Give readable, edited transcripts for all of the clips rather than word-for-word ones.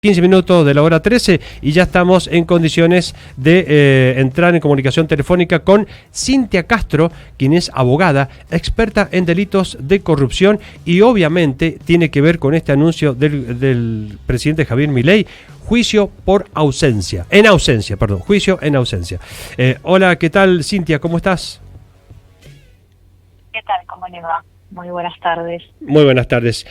15 minutos de la hora 13 y ya estamos en condiciones de entrar en comunicación telefónica con Cintia Castro, quien es abogada, experta en delitos de corrupción y obviamente tiene que ver con este anuncio del presidente Javier Milei, juicio en ausencia. Hola, ¿qué tal, Cintia? ¿Cómo estás? ¿Qué tal? ¿Cómo le va? Muy buenas tardes. Muy buenas tardes.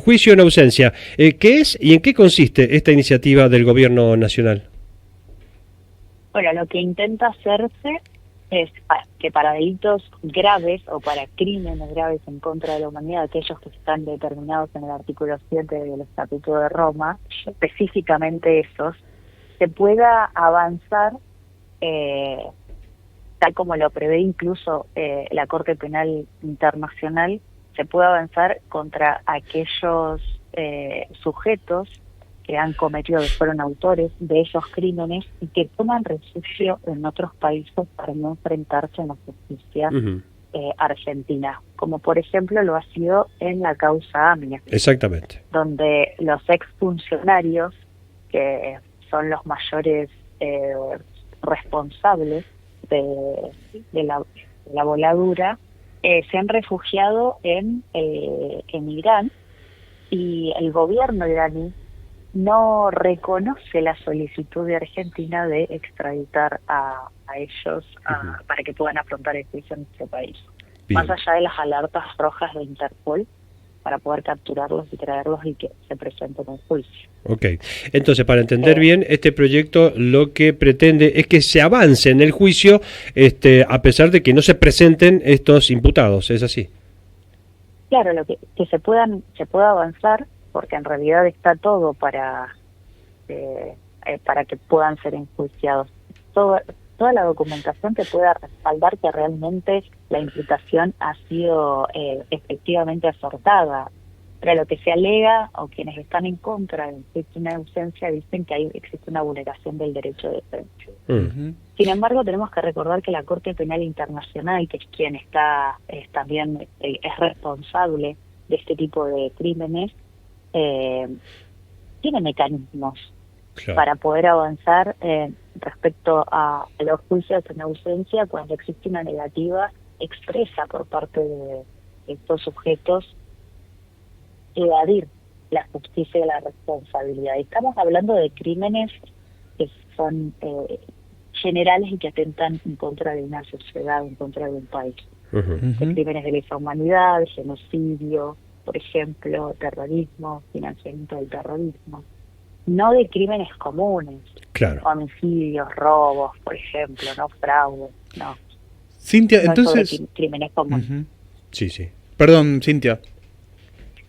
Juicio en ausencia. ¿Qué es y en qué consiste esta iniciativa del Gobierno Nacional? Bueno, lo que intenta hacerse es que para delitos graves o para crímenes graves en contra de la humanidad, aquellos que están determinados en el artículo 7 del Estatuto de Roma, específicamente esos, se pueda avanzar tal como lo prevé incluso la Corte Penal Internacional, se puede avanzar contra aquellos sujetos que han cometido, que fueron autores de esos crímenes y que toman refugio en otros países para no enfrentarse a la justicia argentina, como por ejemplo lo ha sido en la causa AMIA. Exactamente. Donde los exfuncionarios, que son los mayores responsables de la voladura, se han refugiado en Irán, y el gobierno iraní no reconoce la solicitud de Argentina de extraditar a ellos para que puedan afrontar el juicio en nuestro país. Bien. Más allá de las alertas rojas de Interpol para poder capturarlos y traerlos y que se presenten en juicio. Ok, entonces para entender bien, este proyecto lo que pretende es que se avance en el juicio a pesar de que no se presenten estos imputados, ¿es así? Claro, lo que se pueda avanzar, porque en realidad está todo para que puedan ser enjuiciados. Toda la documentación que pueda respaldar que realmente la imputación ha sido efectivamente acertada. Pero lo que se alega, o quienes están en contra de una ausencia, dicen que existe una vulneración del derecho de defensa. Sin embargo, tenemos que recordar que la Corte Penal Internacional, que es quien también es responsable de este tipo de crímenes, tiene mecanismos para poder avanzar respecto a los juicios en ausencia cuando existe una negativa expresa por parte de estos sujetos evadir la justicia y la responsabilidad. Estamos hablando de crímenes que son generales y que atentan en contra de una sociedad, en contra de un país. De crímenes de lesa humanidad, genocidio, por ejemplo, terrorismo, financiamiento del terrorismo. No de crímenes comunes, claro. Homicidios, robos, por ejemplo, no fraudes, no. Cintia, no entonces... crímenes comunes. Sí. Perdón, Cintia.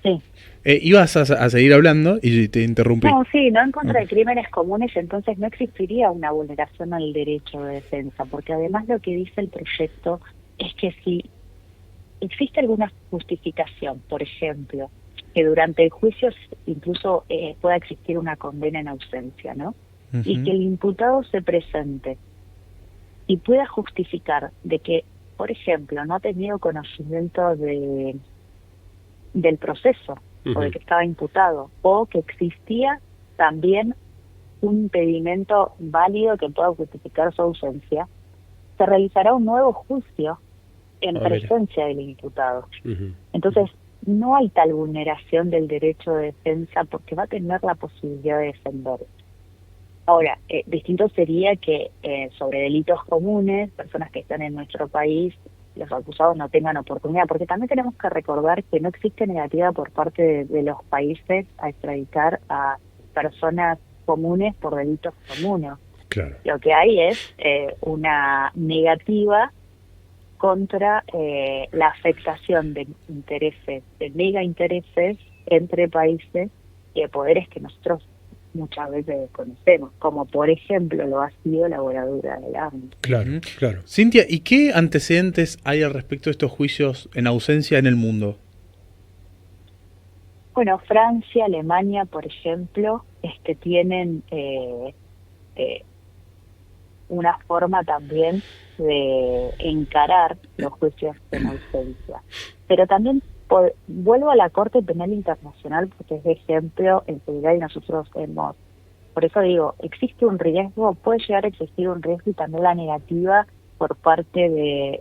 Sí. Ibas a seguir hablando y te interrumpí. No en contra de crímenes comunes, entonces no existiría una vulneración al derecho de defensa, porque además lo que dice el proyecto es que si existe alguna justificación, por ejemplo, que durante el juicio incluso pueda existir una condena en ausencia, ¿no? Y que el imputado se presente y pueda justificar de que, por ejemplo, no ha tenido conocimiento del proceso, o de que estaba imputado, o que existía también un impedimento válido que pueda justificar su ausencia, se realizará un nuevo juicio en presencia del imputado. Entonces, no hay tal vulneración del derecho de defensa porque va a tener la posibilidad de defenderse. Ahora, distinto sería que sobre delitos comunes, personas que están en nuestro país, los acusados no tengan oportunidad, porque también tenemos que recordar que no existe negativa por parte de los países a extraditar a personas comunes por delitos comunes. Claro. Lo que hay es una negativa contra la afectación de intereses, de mega intereses entre países y de poderes que nosotros muchas veces desconocemos, como por ejemplo lo ha sido la voladura del AMIA. Claro. Cintia, ¿y qué antecedentes hay al respecto de estos juicios en ausencia en el mundo? Bueno, Francia, Alemania, por ejemplo, tienen una forma también de encarar los juicios en ausencia. Pero también vuelvo a la Corte Penal Internacional porque es de ejemplo en seguridad y nosotros hemos, por eso digo, existe un riesgo, puede llegar a existir un riesgo y también la negativa por parte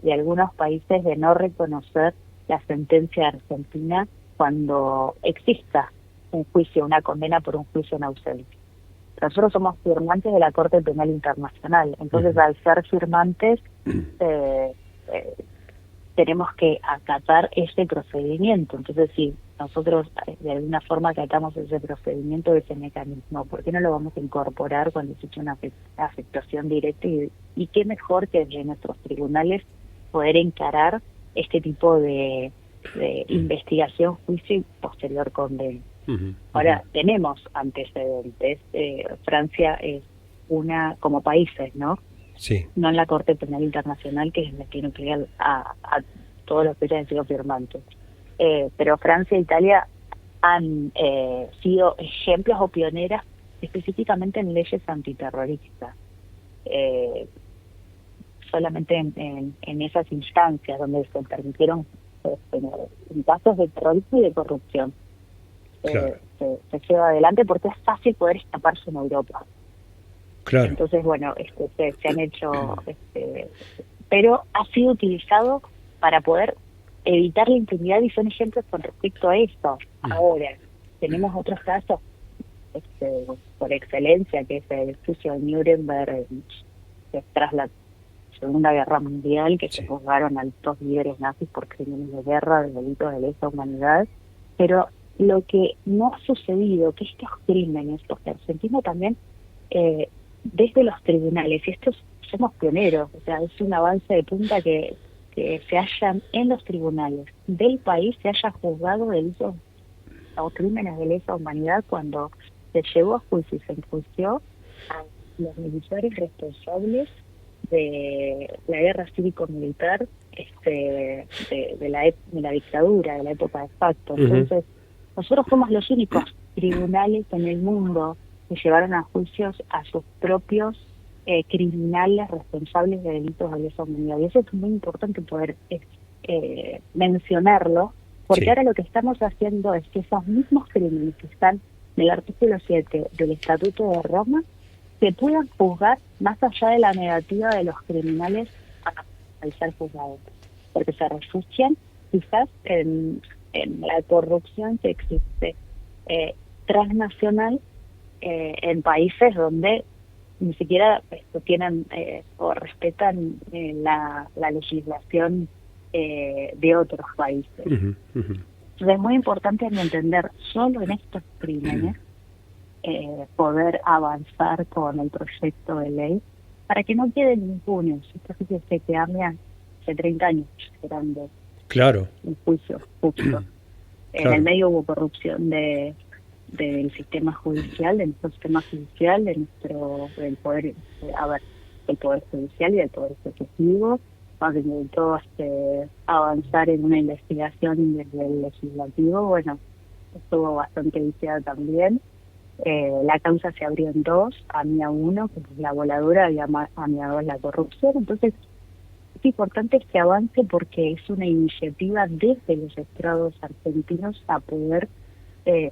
de algunos países de no reconocer la sentencia de Argentina cuando exista un juicio, una condena por un juicio en ausencia. Nosotros somos firmantes de la Corte Penal Internacional, entonces al ser firmantes tenemos que acatar ese procedimiento. Entonces, si nosotros de alguna forma acatamos ese procedimiento, ese mecanismo, ¿por qué no lo vamos a incorporar cuando se echa una afectación directa? Y qué mejor que desde nuestros tribunales poder encarar este tipo de investigación, juicio y posterior condena. Ahora, tenemos antecedentes. Francia es una, como países, ¿no? Sí. No en la Corte Penal Internacional, que es la que nuclea a todos los que hayan sido firmantes. Pero Francia e Italia han sido ejemplos o pioneras específicamente en leyes antiterroristas. Solamente en esas instancias donde se permitieron en casos de terrorismo y de corrupción. Claro. Se lleva adelante porque es fácil poder escaparse en Europa. Claro. Entonces, bueno, se han hecho, pero ha sido utilizado para poder evitar la impunidad y son ejemplos con respecto a esto. Ahora, tenemos otros casos por excelencia, que es el juicio de Nuremberg tras la Segunda Guerra Mundial, que se juzgaron a altos líderes nazis por crímenes de guerra, de delitos de lesa humanidad, pero lo que no ha sucedido, que estos crímenes, porque Argentina también, desde los tribunales, y estos somos pioneros, o sea, es un avance de punta que se hayan en los tribunales del país, se haya juzgado delitos o crímenes de lesa humanidad cuando se llevó a juicio y se enjuició a los militares responsables de la guerra cívico-militar de la dictadura, de la época de facto. Entonces, nosotros somos los únicos tribunales en el mundo que llevaron a juicios a sus propios criminales responsables de delitos de lesa humanidad. Y eso es muy importante poder mencionarlo, porque ahora lo que estamos haciendo es que esos mismos crímenes que están en el artículo 7 del Estatuto de Roma se puedan juzgar más allá de la negativa de los criminales al ser juzgados, porque se refugian quizás en la corrupción que existe transnacional en países donde ni siquiera tienen o respetan la legislación de otros países. Entonces es muy importante entender solo en estos crímenes poder avanzar con el proyecto de ley para que no queden impunes. Esto sí que se quedan hace 30 años esperando un juicio justo. En el medio hubo corrupción del sistema judicial, de nuestro sistema judicial, del poder, del poder judicial y del poder ejecutivo, cuando intentó avanzar en una investigación desde el legislativo. Bueno, estuvo bastante viciada también. La causa se abrió en dos, AMIA 1, que es la voladura, y AMIA 2, la corrupción. Entonces, es importante que avance porque es una iniciativa desde los estrados argentinos a poder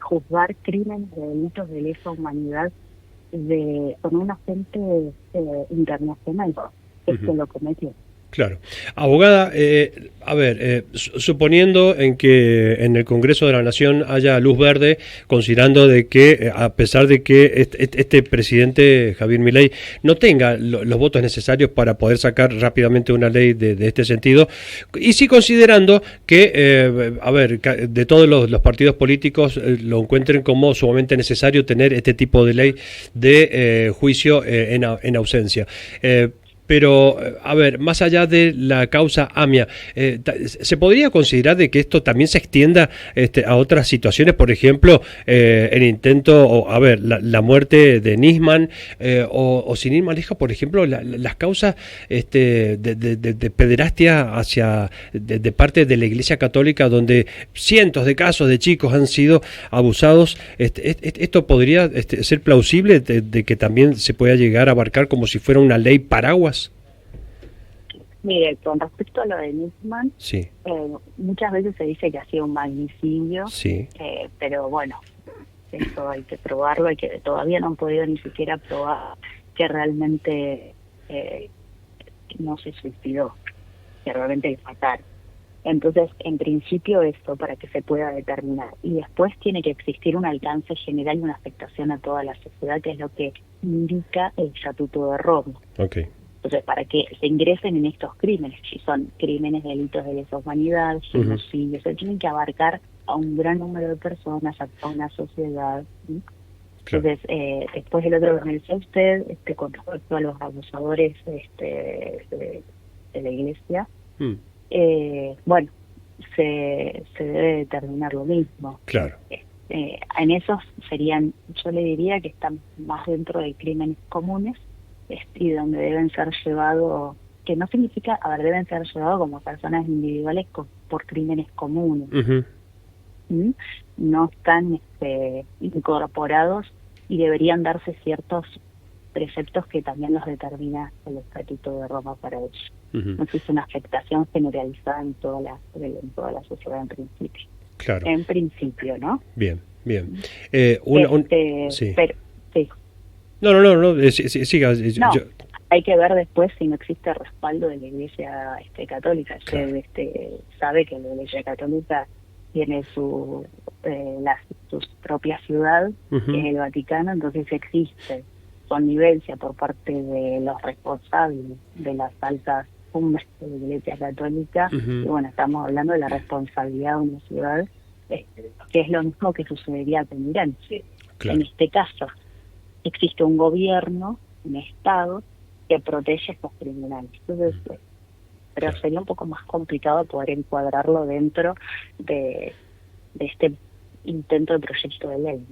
juzgar crímenes de delitos de lesa humanidad con un agente internacional que lo cometió. Claro. Abogada, suponiendo en que en el Congreso de la Nación haya luz verde, considerando de que a pesar de que este presidente Javier Milei no tenga los votos necesarios para poder sacar rápidamente una ley de este sentido, y sí considerando que, de todos los partidos políticos lo encuentren como sumamente necesario tener este tipo de ley de juicio en ausencia. Pero, más allá de la causa AMIA, ¿se podría considerar de que esto también se extienda a otras situaciones? Por ejemplo, el intento, la muerte de Nisman, o sin ir más lejos, por ejemplo, las causas de pederastia de parte de la Iglesia Católica, donde cientos de casos de chicos han sido abusados. ¿Esto podría ser plausible de que también se pueda llegar a abarcar como si fuera una ley paraguas? Mire, con respecto a lo de Nisman, Sí, muchas veces se dice que ha sido un magnicidio, sí. pero bueno, eso hay que probarlo, todavía no han podido ni siquiera probar que realmente no se suicidó, que realmente le mataron. Entonces, en principio esto para que se pueda determinar. Y después tiene que existir un alcance general y una afectación a toda la sociedad, que es lo que indica el Estatuto de Roma. Ok. Entonces, para que se ingresen en estos crímenes, si son crímenes, delitos de lesa humanidad, genocidio, se tienen que abarcar a un gran número de personas, a una sociedad, ¿sí? Claro. Entonces, después el otro que me decía usted, con respecto a los abusadores de la Iglesia, bueno, se debe determinar lo mismo. Claro. En esos serían, yo le diría que están más dentro de crímenes comunes, y donde deben ser llevados, que no significa, a ver, deben ser llevados como personas individuales por crímenes comunes. ¿Mm? No están incorporados y deberían darse ciertos preceptos que también los determina el Estatuto de Roma para ellos. No existe una afectación generalizada en toda la sociedad en principio. Claro. En principio, ¿no? Bien, bien. Sí. Pero, sí. No, siga. No, hay que ver después si no existe respaldo de la Iglesia católica. Claro. Sabe que la Iglesia católica tiene su propia ciudad, que es el Vaticano, entonces existe connivencia por parte de los responsables de las altas cumbres de la Iglesia católica, y bueno, estamos hablando de la responsabilidad de una ciudad, que es lo mismo que sucedería con Irán. Claro. En este caso, existe un gobierno, un Estado, que protege a estos criminales. Entonces, pero sería un poco más complicado poder encuadrarlo dentro de este intento de proyecto de ley,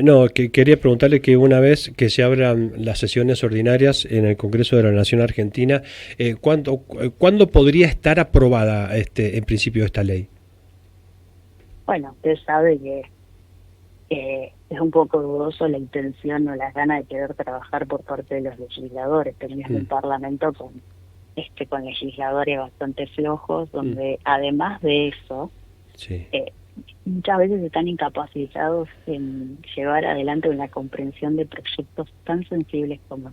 ¿no? Quería preguntarle que una vez que se abran las sesiones ordinarias en el Congreso de la Nación Argentina, ¿cuándo podría estar aprobada en principio esta ley? Bueno, usted sabe que es un poco dudoso la intención o las ganas de querer trabajar por parte de los legisladores. Tenemos un parlamento con legisladores bastante flojos, donde además de eso, muchas veces están incapacitados en llevar adelante una comprensión de proyectos tan sensibles como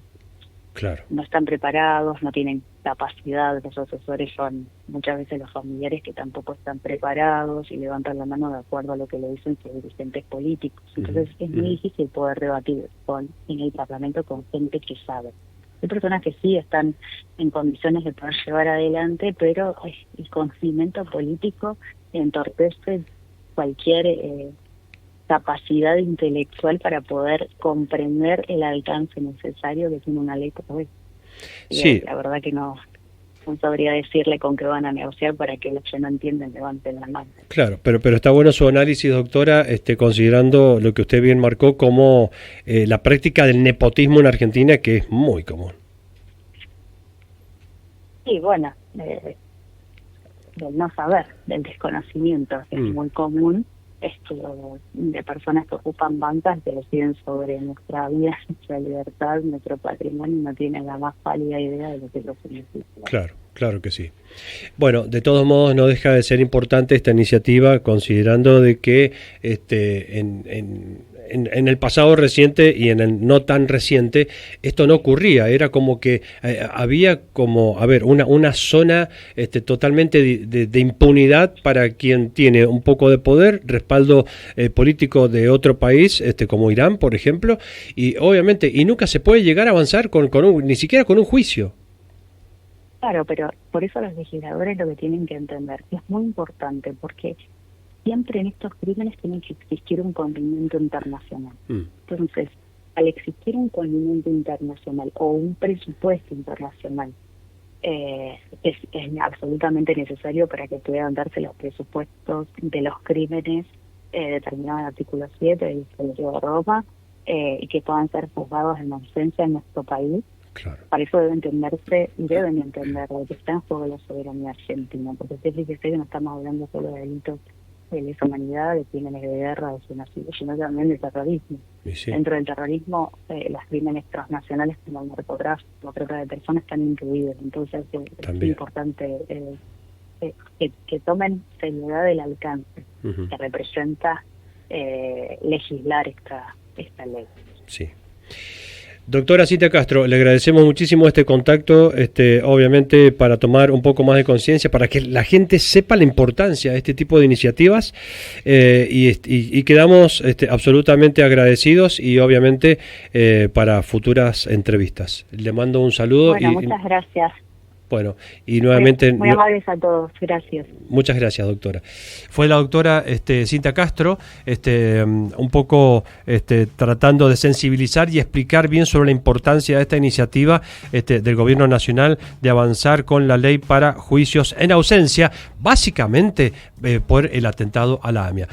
Claro. no están preparados, no tienen capacidad. Los asesores son muchas veces los familiares que tampoco están preparados y levantan la mano de acuerdo a lo que le dicen sus dirigentes políticos. Entonces es muy difícil poder debatir en el Parlamento con gente que sabe. Hay personas que sí están en condiciones de poder llevar adelante, pero el conocimiento político entorpece cualquier capacidad intelectual para poder comprender el alcance necesario que tiene una ley como esta. Sí. La verdad que no sabría decirle con qué van a negociar para que los que no entienden levanten la mano. Claro, pero está bueno su análisis, doctora, considerando lo que usted bien marcó como la práctica del nepotismo en Argentina, que es muy común. Sí, bueno, del no saber, del desconocimiento, es muy común, de personas que ocupan bancas que deciden sobre nuestra vida, nuestra libertad, nuestro patrimonio, y no tienen la más pálida idea de lo que eso significa. Claro que sí. Bueno, de todos modos no deja de ser importante esta iniciativa, considerando de que en el pasado reciente y en el no tan reciente esto no ocurría. Era como que había como, una zona totalmente de impunidad para quien tiene un poco de poder, respaldo político de otro país, como Irán, por ejemplo, y obviamente, y nunca se puede llegar a avanzar ni siquiera con un juicio. Claro, pero por eso los legisladores lo que tienen que entender, que es muy importante, porque siempre en estos crímenes tiene que existir un condimento internacional. Entonces, al existir un condimento internacional o un presupuesto internacional, es absolutamente necesario para que puedan darse los presupuestos de los crímenes determinados en el artículo 7 del Estatuto de Roma, y que puedan ser juzgados en ausencia en nuestro país. Claro. Para eso deben entender que está en juego la soberanía argentina, porque fíjese que no estamos hablando solo de delitos de lesa humanidad, de crímenes de guerra, de genocidio, sino también de terrorismo. Sí. Dentro del terrorismo, los crímenes transnacionales como el narcotráfico, trata de personas están incluidos. Entonces es importante que tomen seriedad del alcance que representa legislar esta ley. Sí. Doctora Cintia Castro, le agradecemos muchísimo este contacto, obviamente para tomar un poco más de conciencia, para que la gente sepa la importancia de este tipo de iniciativas y quedamos absolutamente agradecidos y obviamente para futuras entrevistas. Le mando un saludo. Bueno, muchas gracias. Bueno, y nuevamente... Muy amables a todos, gracias. Muchas gracias, doctora. Fue la doctora Cintia Castro, un poco tratando de sensibilizar y explicar bien sobre la importancia de esta iniciativa del Gobierno Nacional de avanzar con la ley para juicios en ausencia, básicamente por el atentado a la AMIA.